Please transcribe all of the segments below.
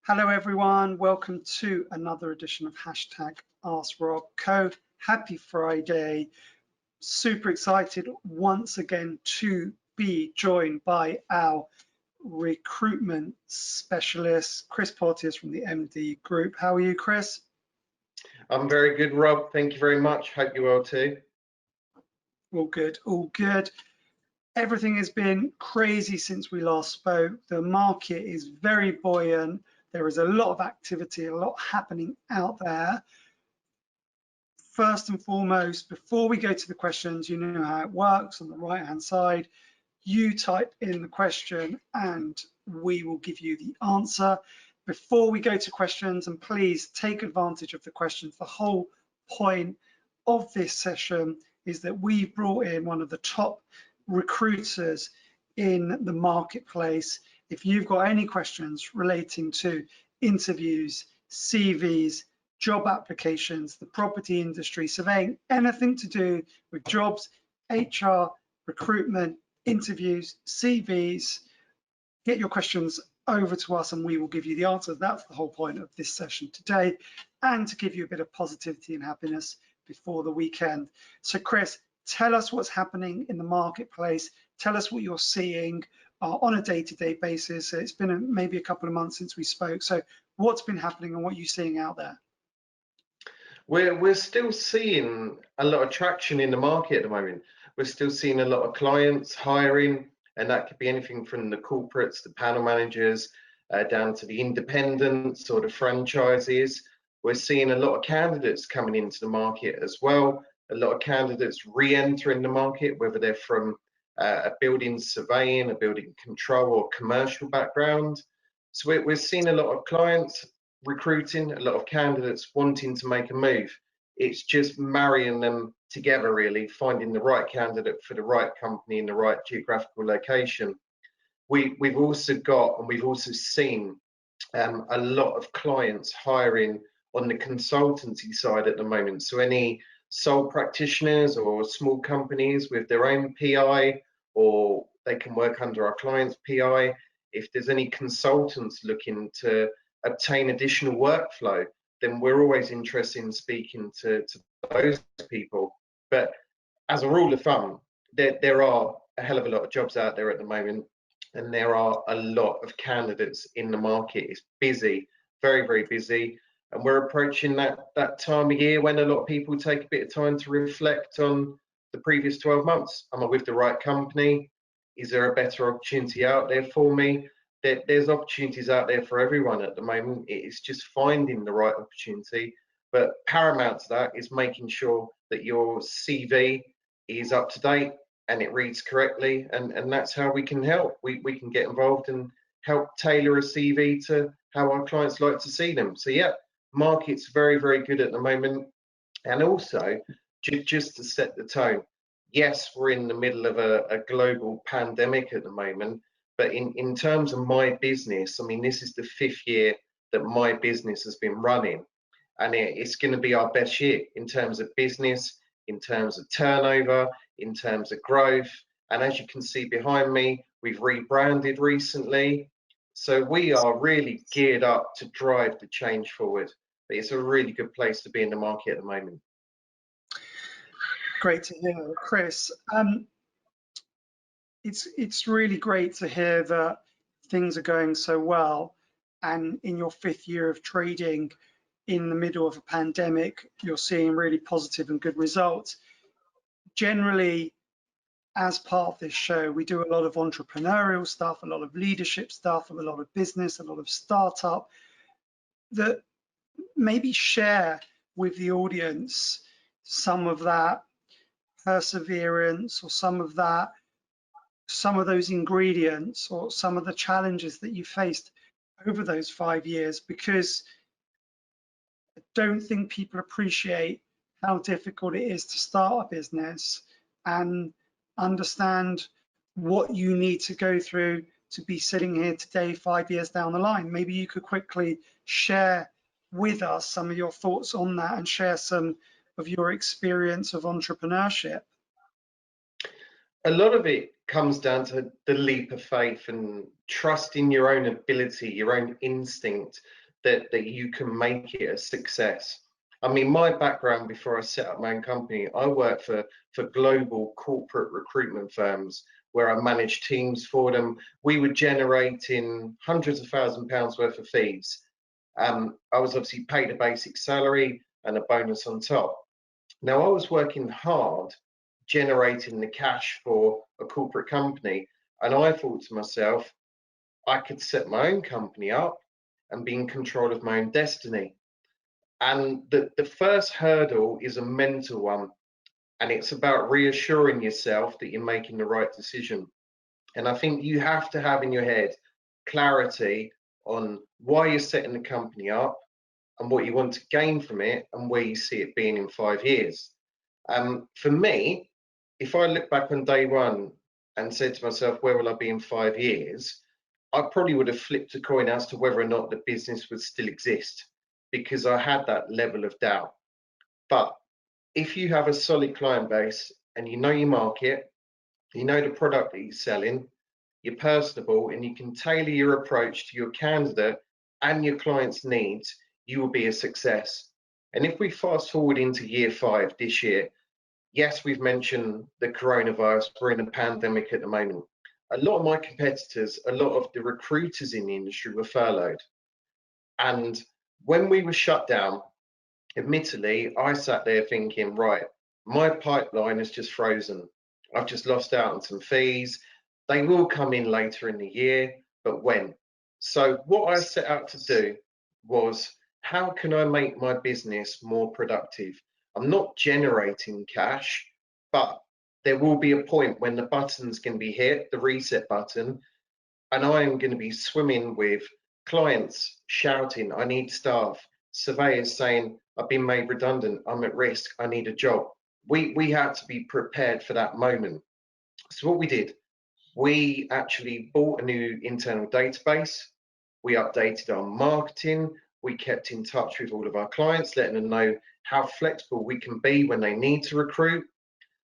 Hello everyone, welcome to another edition of #askrobco. Happy Friday. Super excited once again to be joined by our recruitment specialist, Chris Porteous from the MD Group. How are you, Chris? I'm very good, Rob. Thank you very much. Hope you're well too. All good, all good. Everything has been crazy since we last spoke. The market is very buoyant. There is a lot of activity, a lot happening out there. First and foremost, before we go to the questions, you know how it works. On the right-hand side, you type in the question and we will give you the answer. Before we go to questions, and please take advantage of the questions. The whole point of this session is that we've brought in one of the top recruiters in the marketplace. If you've got any questions relating to interviews, CVs, job applications, the property industry, surveying, anything to do with jobs, HR, recruitment, interviews, CVs, get your questions over to us and we will give you the answers. That's the whole point of this session today, and to give you a bit of positivity and happiness before the weekend. So Chris, tell us what's happening in the marketplace. Tell us what you're seeing on a day-to-day basis. It's been maybe a couple of months since we spoke. So what's been happening and what are you seeing out there? We're still seeing a lot of traction in the market at the moment. We're still seeing a lot of clients hiring, and that could be anything from the corporates, the panel managers, down to the independents or the franchises. We're seeing a lot of candidates coming into the market as well. A lot of candidates re-entering the market, whether they're from a building surveying, a building control or commercial background. So we're seeing a lot of clients recruiting, a lot of candidates wanting to make a move. It's just marrying them together, really, finding the right candidate for the right company in the right geographical location. We've also got, and we've also seen a lot of clients hiring on the consultancy side at the moment. So any sole practitioners or small companies with their own PI, or they can work under our client's PI. If there's any consultants looking to obtain additional workflow, then we're always interested in speaking to those people. But as a rule of thumb, there are a hell of a lot of jobs out there at the moment, and there are a lot of candidates in the market. It's busy, very, very busy. And we're approaching that time of year when a lot of people take a bit of time to reflect on the previous 12 months. Am I with the right company? Is there a better opportunity out there for me? There's opportunities out there for everyone at the moment. It's just finding the right opportunity. But paramount to that is making sure that your CV is up to date and it reads correctly. And that's how we can help. We can get involved and help tailor a CV to how our clients like to see them. So yeah, market's very, very good at the moment. And also, just to set the tone, yes, we're in the middle of a global pandemic at the moment, but in terms of my business, I mean, this is the 5th year that my business has been running, and it's going to be our best year in terms of business, in terms of turnover, in terms of growth. And as you can see behind me, we've rebranded recently. So we are really geared up to drive the change forward. But it's a really good place to be in the market at the moment. Great to hear, Chris. It's really great to hear that things are going so well, and in your 5th year of trading in the middle of a pandemic, you're seeing really positive and good results. Generally, as part of this show, we do a lot of entrepreneurial stuff, a lot of leadership stuff, a lot of business, a lot of startup, that maybe share with the audience some of that perseverance, or some of those ingredients, or some of the challenges that you faced over those 5 years, because I don't think people appreciate how difficult it is to start a business and understand what you need to go through to be sitting here today 5 years down the line. Maybe you could quickly share with us some of your thoughts on that and share some of your experience of entrepreneurship. A lot of it comes down to the leap of faith and trusting your own ability, your own instinct that you can make it a success. I mean, my background before I set up my own company, I worked for global corporate recruitment firms where I managed teams for them. We were generating hundreds of £1,000s worth of fees. I was obviously paid a basic salary and a bonus on top. Now, I was working hard generating the cash for a corporate company, and I thought to myself, I could set my own company up and be in control of my own destiny. And the first hurdle is a mental one, and it's about reassuring yourself that you're making the right decision. And I think you have to have in your head clarity on why you're setting the company up and what you want to gain from it and where you see it being in 5 years. For me, if I look back on day one and said to myself, where will I be in 5 years? I probably would have flipped a coin as to whether or not the business would still exist, because I had that level of doubt. But if you have a solid client base and you know your market, you know the product that you're selling, you're personable, and you can tailor your approach to your candidate and your client's needs, you will be a success. And if we fast forward into year 5 this year, yes, we've mentioned the coronavirus, we're in a pandemic at the moment. A lot of my competitors, a lot of the recruiters in the industry were furloughed. And when we were shut down, admittedly, I sat there thinking, right, my pipeline is just frozen. I've just lost out on some fees. They will come in later in the year, but when? So what I set out to do was, how can I make my business more productive? I'm not generating cash, but there will be a point when the button's going to be hit, the reset button, and I am going to be swimming with clients shouting, I need staff, surveyors saying, I've been made redundant, I'm at risk, I need a job. We had to be prepared for that moment. So what we did, we actually bought a new internal database, we updated our marketing, we kept in touch with all of our clients, letting them know how flexible we can be when they need to recruit.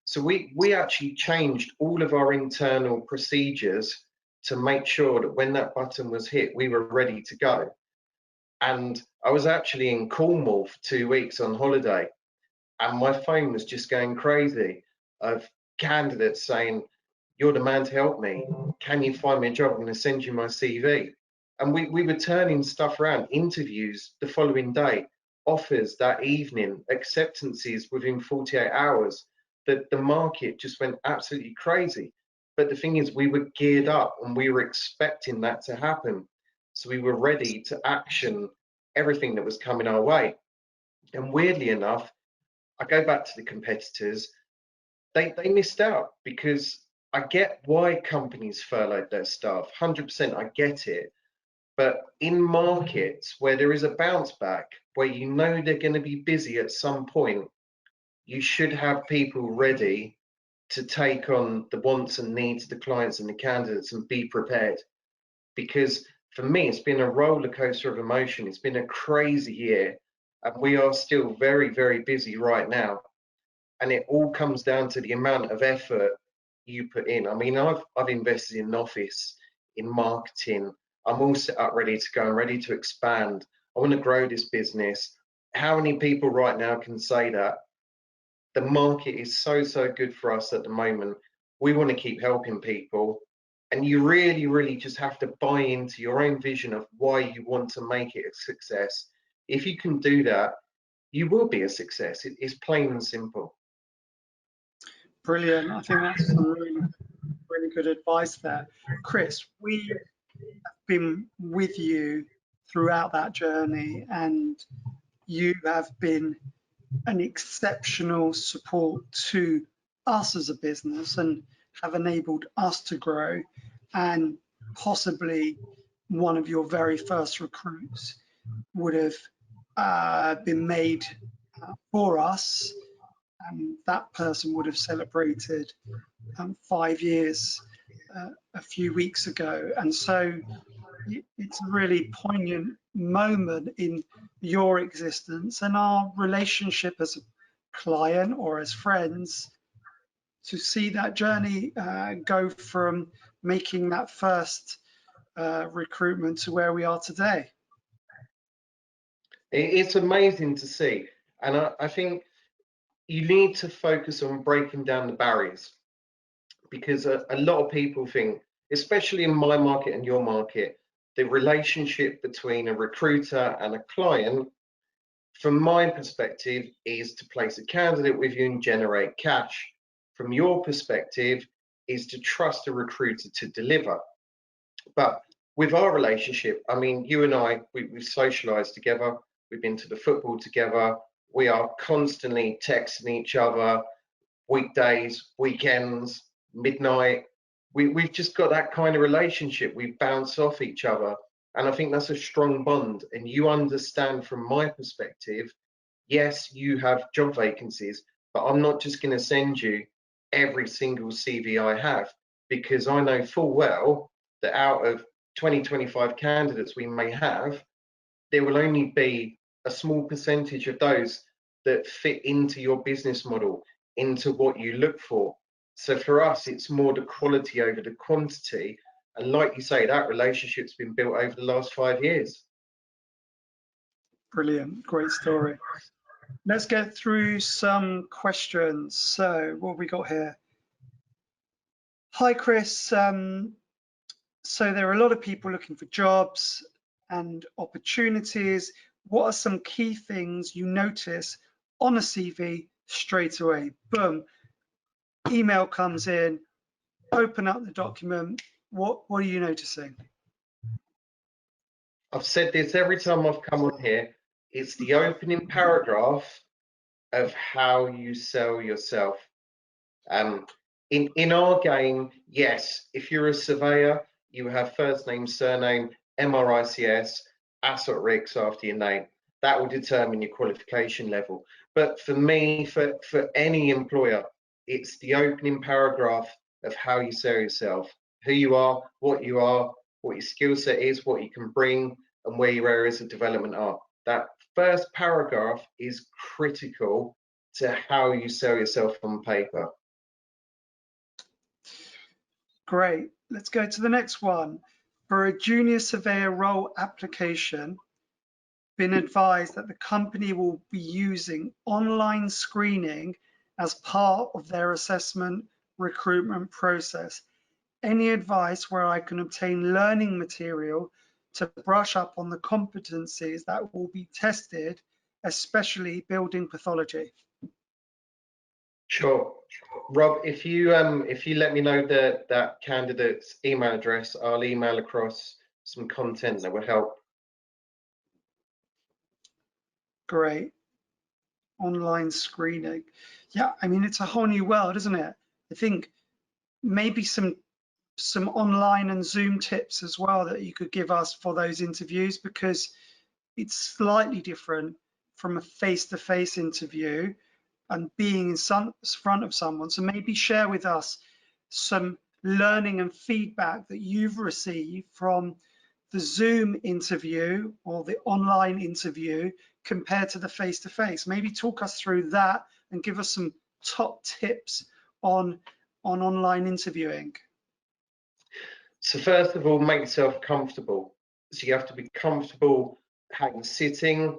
So we actually changed all of our internal procedures to make sure that when that button was hit, we were ready to go. And I was actually in Cornwall for 2 weeks on holiday, and my phone was just going crazy of candidates saying, you're the man to help me. Can you find me a job? I'm going to send you my CV. And we were turning stuff around, interviews the following day, offers that evening, acceptances within 48 hours. The market just went absolutely crazy. But the thing is, we were geared up and we were expecting that to happen. So we were ready to action everything that was coming our way. And weirdly enough, I go back to the competitors, they missed out, because I get why companies furloughed their staff, 100%, I get it. But in markets where there is a bounce back, where you know they're going to be busy at some point, you should have people ready to take on the wants and needs of the clients and the candidates and be prepared. Because for me, it's been a roller coaster of emotion. It's been a crazy year, and we are still very, very busy right now. And it all comes down to the amount of effort you put in. I mean, I've invested in an office, in marketing. I'm all set up, ready to go. I'm ready to expand. I want to grow this business. How many people right now can say that? The market is so good for us at the moment. We want to keep helping people, and you really just have to buy into your own vision of why you want to make it a success. If you can do that, you will be a success. It's plain and simple. Brilliant. I think that's some really good advice there. Chris, we have been with you throughout that journey, and you have been an exceptional support to us as a business and have enabled us to grow. And possibly one of your very first recruits would have been made for us, and that person would have celebrated 5 years a few weeks ago. And so it's a really poignant moment in your existence and our relationship as a client or as friends to see that journey go from making that first recruitment to where we are today. It's amazing to see. And I think you need to focus on breaking down the barriers, because a lot of people think, especially in my market and your market, the relationship between a recruiter and a client, from my perspective, is to place a candidate with you and generate cash. From your perspective, is to trust a recruiter to deliver. But with our relationship, I mean, you and I, we've socialized together, we've been to the football together, we are constantly texting each other, weekdays, weekends, midnight. We've just got that kind of relationship. We bounce off each other. And I think that's a strong bond. And you understand from my perspective, yes, you have job vacancies, but I'm not just going to send you every single CV I have, because I know full well that out of 20-25 candidates we may have, there will only be a small percentage of those that fit into your business model, into what you look for. So for us, it's more the quality over the quantity. And like you say, that relationship's been built over the last 5 years. Brilliant, great story. Let's get through some questions. So what have we got here? Hi, Chris. So there are a lot of people looking for jobs and opportunities. What are some key things you notice on a CV straight away? Boom, email comes in, open up the document. What are you noticing? I've said this every time I've come on here. It's the opening paragraph of how you sell yourself. In our game, yes, if you're a surveyor, you have first name, surname, MRICS, askrobco after your name. That will determine your qualification level. But for me, for any employer, it's the opening paragraph of how you sell yourself, who you are, what your skill set is, what you can bring, and where your areas of development are. That first paragraph is critical to how you sell yourself on paper. Great. Let's go to the next one. For a junior surveyor role application, been advised that the company will be using online screening as part of their assessment recruitment process. Any advice where I can obtain learning material to brush up on the competencies that will be tested, especially building pathology? Sure. Rob, if you let me know that candidate's email address, I'll email across some content that will help. Great. Online screening. Yeah, I mean, it's a whole new world, isn't it? I think maybe some online and Zoom tips as well that you could give us for those interviews, because it's slightly different from a face-to-face interview and being in front of someone. So maybe share with us some learning and feedback that you've received from the Zoom interview or the online interview compared to the face-to-face. Maybe talk us through that and give us some top tips on online interviewing. So first of all, make yourself comfortable. So you have to be comfortable how you're sitting,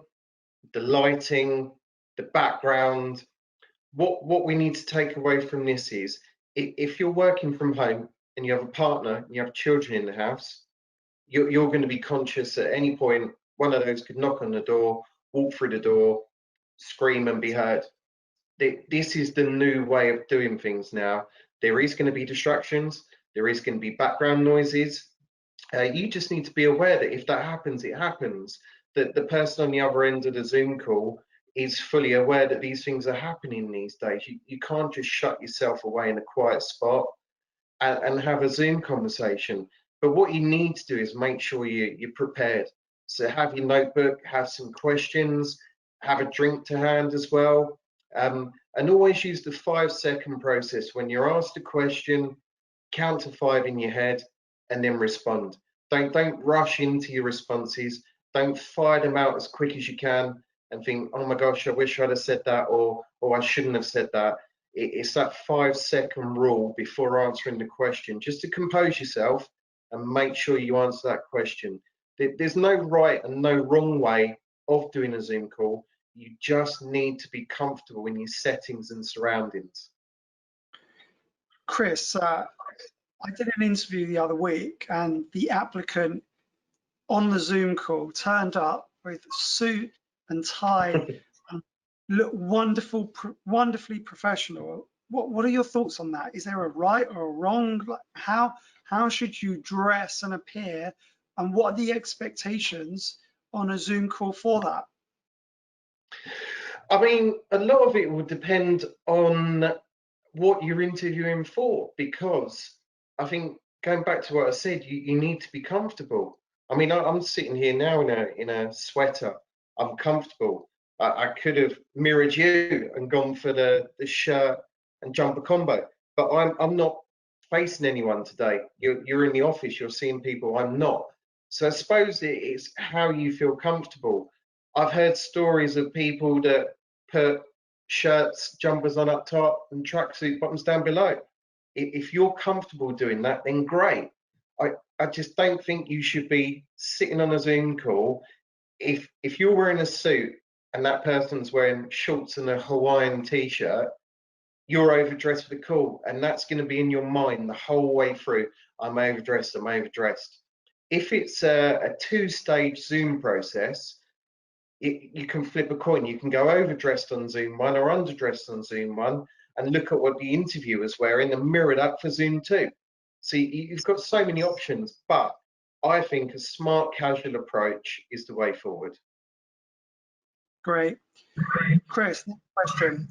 the lighting, the background. What we need to take away from this is, if you're working from home and you have a partner and you have children in the house, you're going to be conscious at any point one of those could knock on the door, walk through the door, scream and be heard. This is the new way of doing things now. There is going to be distractions. There is going to be background noises. You just need to be aware that if that happens, it happens. That the person on the other end of the Zoom call is fully aware that these things are happening these days. You can't just shut yourself away in a quiet spot and have a Zoom conversation. But what you need to do is make sure you're prepared. So have your notebook, have some questions, have a drink to hand as well. And always use the 5-second process. When you're asked a question, count to 5 in your head and then respond. Don't rush into your responses. Don't fire them out as quick as you can and think, oh my gosh, I wish I'd have said that, or I shouldn't have said that. It's that 5-second rule before answering the question, just to compose yourself and make sure you answer that question. There's no right and no wrong way of doing a Zoom call. You just need to be comfortable in your settings and surroundings. Chris, I did an interview the other week, and the applicant on the Zoom call turned up with suit and tie and looked wonderfully professional. What are your thoughts on that? Is there a right or a wrong? Like, how should you dress and appear, and what are the expectations on a Zoom call for that? I mean, a lot of it will depend on what you're interviewing for, because I think, going back to what I said, you need to be comfortable. I mean, I'm sitting here now in a sweater. I'm comfortable. I could have mirrored you and gone for the shirt and jumper combo, but I'm not facing anyone today. You're in the office, you're seeing people. I'm not. So I suppose it's how you feel comfortable. I've heard stories of people that put shirts, jumpers on up top and tracksuit bottoms down below. If you're comfortable doing that, then great. I just don't think you should be sitting on a Zoom call. If you're wearing a suit and that person's wearing shorts and a Hawaiian t-shirt, you're overdressed for the call, and that's going to be in your mind the whole way through. I'm overdressed, I'm overdressed. If it's a two-stage Zoom process, you can flip a coin. You can go overdressed on Zoom 1 or underdressed on Zoom 1 and look at what the interviewer's wearing and mirror that for Zoom 2. So you've got so many options, but I think a smart casual approach is the way forward. Great. Chris, next question.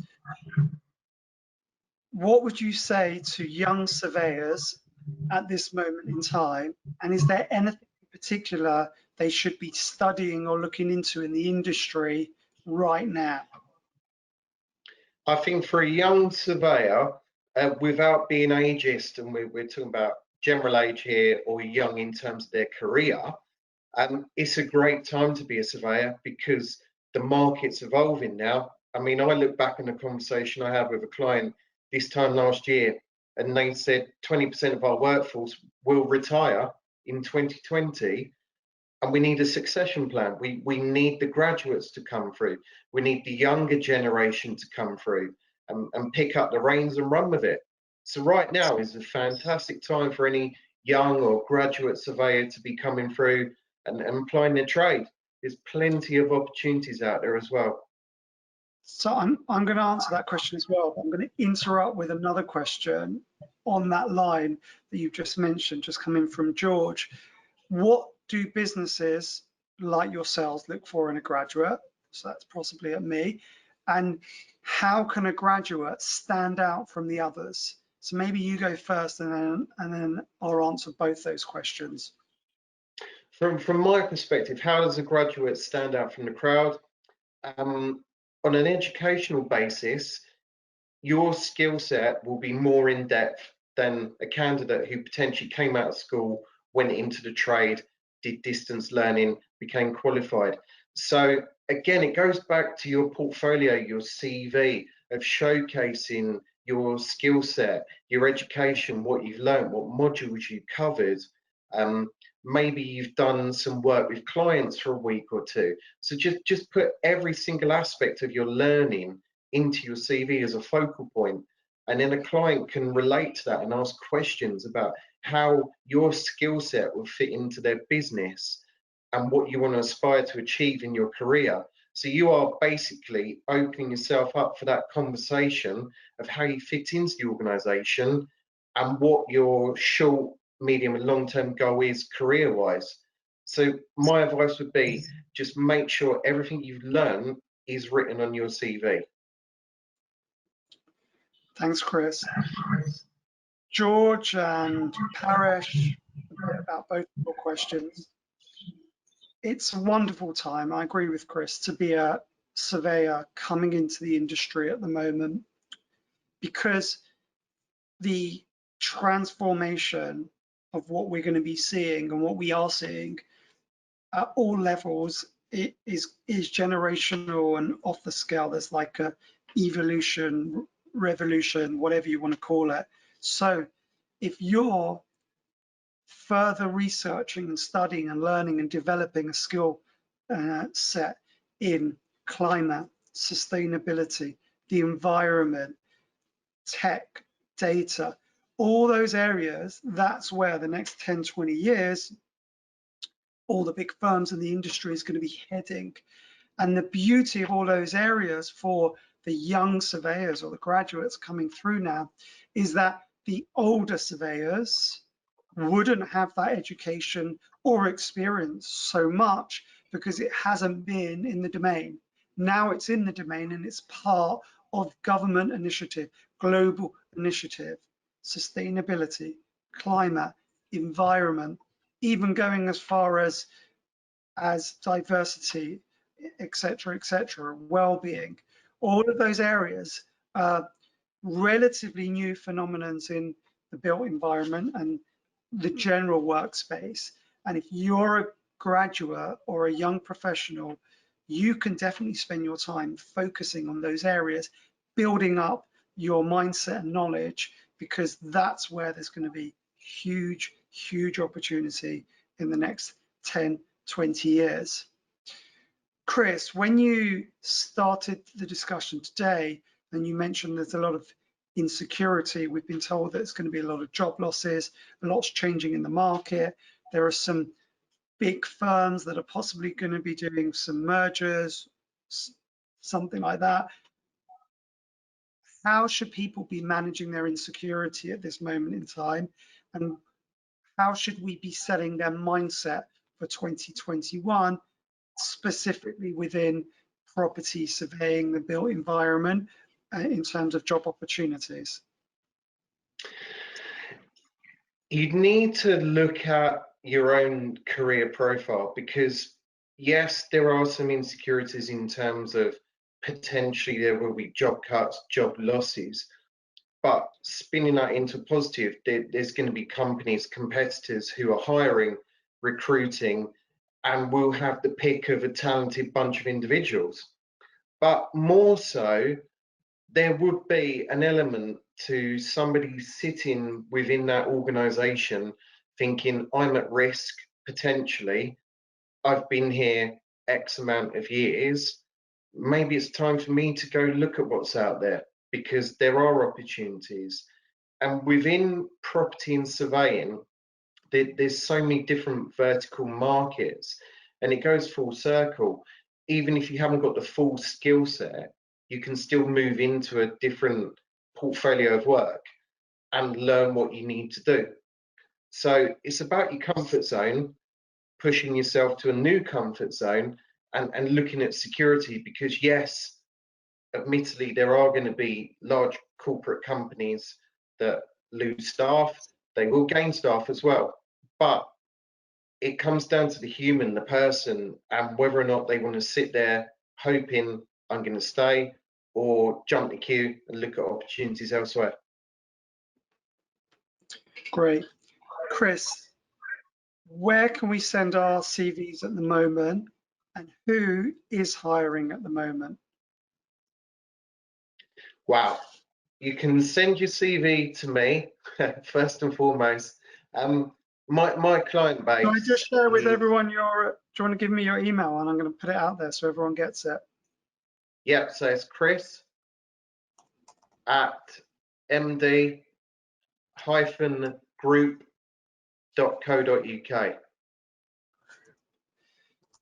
What would you say to young surveyors at this moment in time? And is there anything in particular they should be studying or looking into in the industry right now? I think for a young surveyor, without being ageist, and we're talking about general age here or young in terms of their career, it's a great time to be a surveyor because the market's evolving now. I mean, I look back on the conversation I had with a client this time last year, and they said 20% of our workforce will retire in 2020, and we need a succession plan. We need the graduates to come through. We need the younger generation to come through and pick up the reins and run with it. So right now is a fantastic time for any young or graduate surveyor to be coming through and applying their trade. There's plenty of opportunities out there as well. So I'm going to answer that question as well. I'm going to interrupt with another question on that line that you've just mentioned, just coming from George. What do businesses like yourselves look for in a graduate? So that's possibly at me. And how can a graduate stand out from the others? So maybe you go first, and then I'll answer both those questions. From my perspective, how does a graduate stand out from the crowd? On an educational basis, your skill set will be more in depth than a candidate who potentially came out of school, went into the trade, did distance learning, became qualified. So again, it goes back to your portfolio, your CV, of showcasing your skill set, your education, what you've learned, what modules you've covered. Maybe you've done some work with clients for a week or two. So just put every single aspect of your learning into your CV as a focal point, and then a client can relate to that and ask questions about how your skill set will fit into their business and what you want to aspire to achieve in your career. So you are basically opening yourself up for that conversation of how you fit into the organization and what your short, medium and long-term goal is career-wise. So my advice would be just make sure everything you've learned is written on your CV. Thanks, Chris. George and Paresh, a bit about both of your questions. It's a wonderful time, I agree with Chris, to be a surveyor coming into the industry at the moment, because the transformation of what we're going to be seeing and what we are seeing at all levels is generational and off the scale. There's like a evolution, revolution, whatever you want to call it. So if you're further researching and studying and learning and developing a skill set, in climate, sustainability, the environment, tech, data, all those areas. That's where the next 10, 20 years, all the big firms in the industry is going to be heading. And the beauty of all those areas for the young surveyors or the graduates coming through now is that the older surveyors wouldn't have that education or experience so much because it hasn't been in the domain. Now it's in the domain and it's part of government initiative, global initiative, sustainability, climate, environment, even going as far as diversity, etc., well-being. All of those areas are relatively new phenomenons in the built environment and the general workspace. And if you're a graduate or a young professional, you can definitely spend your time focusing on those areas, building up your mindset and knowledge, because that's where there's going to be huge opportunity in the next 10, 20 years. Chris, when you started the discussion today, and you mentioned there's a lot of insecurity, we've been told that it's going to be a lot of job losses, a lot's changing in the market. There are some big firms that are possibly going to be doing some mergers, something like that. How should people be managing their insecurity at this moment in time? And how should we be setting their mindset for 2021, specifically within property surveying, the built environment, in terms of job opportunities? You need to look at your own career profile, because yes, there are some insecurities in terms of potentially there will be job cuts, job losses, but spinning that into positive, there's going to be companies, competitors who are hiring, recruiting, and will have the pick of a talented bunch of individuals. But more so, there would be an element to somebody sitting within that organization thinking, I'm at risk potentially, I've been here X amount of years, maybe it's time for me to go look at what's out there, because there are opportunities. And within property and surveying, there's so many different vertical markets, and it goes full circle. Even if you haven't got the full skill set, you can still move into a different portfolio of work and learn what you need to do. So it's about your comfort zone, pushing yourself to a new comfort zone, and looking at security, because yes, admittedly, there are going to be large corporate companies that lose staff. They will gain staff as well, but it comes down to the human, the person, and whether or not they want to sit there hoping I'm going to stay, or jump the queue and look at opportunities elsewhere. Great. Chris, where can we send our CVs at the moment, and who is hiring at the moment? Wow. You can send your CV to me, first and foremost. My client base. Can I just share with everyone your, do you want to give me your email, and I'm going to put it out there so everyone gets it? Yeah, so it's chris@md-group.co.uk.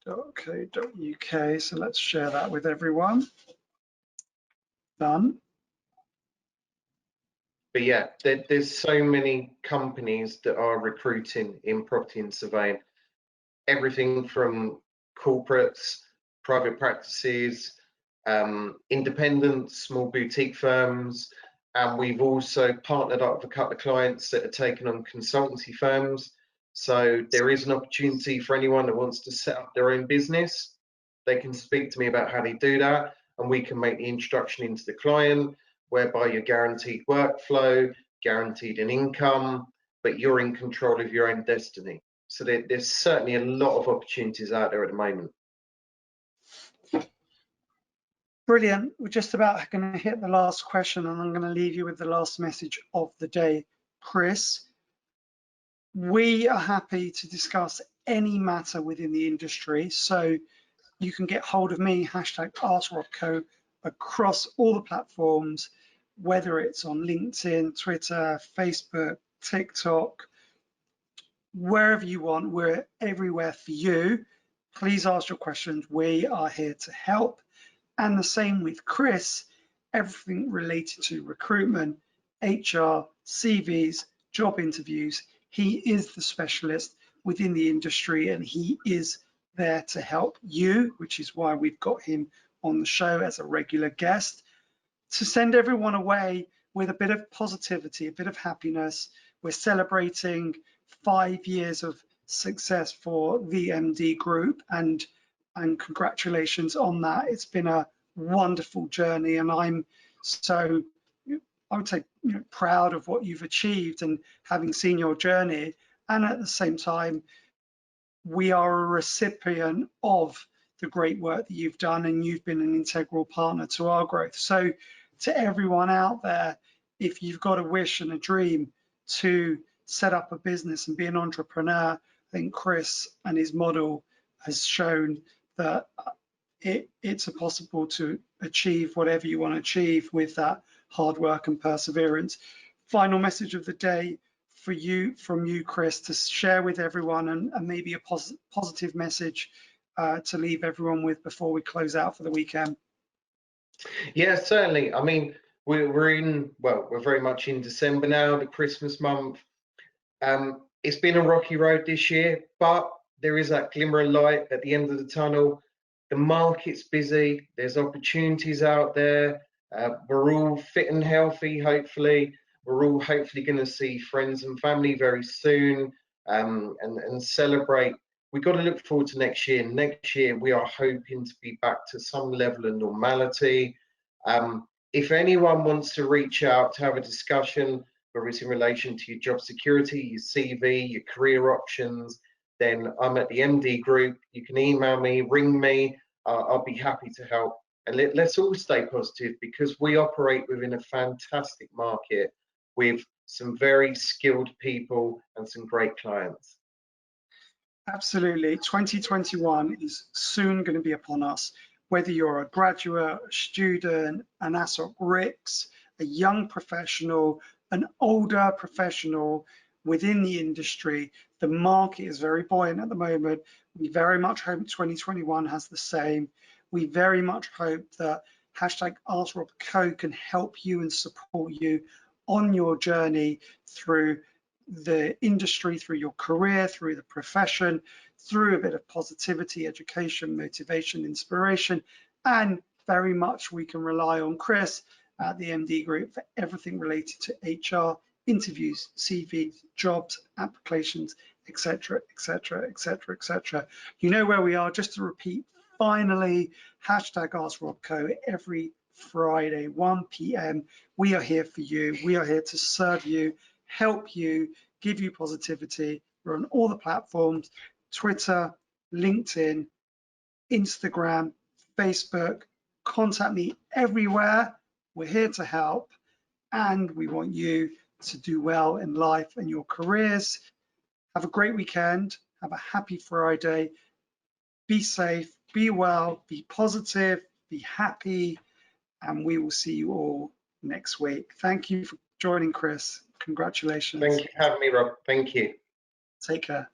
.co.uk, so let's share that with everyone. Done. But yeah, there's so many companies that are recruiting in property and surveying. Everything from corporates, private practices, independent, small boutique firms, and we've also partnered up with a couple of clients that are taking on consultancy firms. So there is an opportunity for anyone that wants to set up their own business. They can speak to me about how they do that, and we can make the introduction into the client, whereby you're guaranteed workflow, guaranteed an income, but you're in control of your own destiny. So there's certainly a lot of opportunities out there at the moment. Brilliant. We're just about going to hit the last question, and I'm going to leave you with the last message of the day. Chris, we are happy to discuss any matter within the industry. So You can get hold of me, #AskRobCo, across all the platforms, whether it's on LinkedIn, Twitter, Facebook, TikTok, wherever you want. We're everywhere for you. Please ask your questions. We are here to help. And the same with Chris, everything related to recruitment, HR, CVs, job interviews. He is the specialist within the industry, and he is there to help you, which is why we've got him on the show as a regular guest, to send everyone away with a bit of positivity, a bit of happiness. We're celebrating 5 years of success for the MD Group, and congratulations on that. It's been a wonderful journey, and I'm so, I would say, proud of what you've achieved and having seen your journey. And at the same time, we are a recipient of the great work that you've done, and you've been an integral partner to our growth. So to everyone out there, if you've got a wish and a dream to set up a business and be an entrepreneur, I think Chris and his model has shown that it's possible to achieve whatever you want to achieve with that hard work and perseverance. Final message of the day for you, from you, Chris, to share with everyone, and maybe a positive message to leave everyone with before we close out for the weekend. Yeah, certainly. I mean, we're very much in December now, the Christmas month. It's been a rocky road this year, but there is that glimmer of light at the end of the tunnel. The market's busy, there's opportunities out there. We're all fit and healthy, hopefully. We're all hopefully going to see friends and family very soon, and celebrate. We've got to look forward to next year. Next year, we are hoping to be back to some level of normality. If anyone wants to reach out to have a discussion, whether it's in relation to your job security, your CV, your career options, then I'm at the MD Group. You can email me, ring me. I'll be happy to help. And let's all stay positive, because we operate within a fantastic market with some very skilled people and some great clients. Absolutely. 2021 is soon going to be upon us. Whether you're a graduate, a student, an MRICS, a young professional, an older professional within the industry, the market is very buoyant at the moment. We very much hope 2021 has the same. We very much hope that #AskRobCo can help you and support you on your journey through the industry, through your career, through the profession, through a bit of positivity, education, motivation, inspiration, and very much we can rely on Chris at the MD Group for everything related to HR, interviews, CVs, jobs, applications, etc., etc., etc., etc. You know where we are. Just to repeat, finally, #AskRobCo every Friday, 1 p.m. We are here for you. We are here to serve you, help you, give you positivity. We're on all the platforms: Twitter, LinkedIn, Instagram, Facebook. Contact me everywhere. We're here to help, and we want you to do well in life and your careers. Have a great weekend. Have a happy Friday. Be safe, be well, be positive, be happy, and we will see you all next week. Thank you for joining, Chris. Congratulations. Thank you for having me, Rob. Thank you. Take care.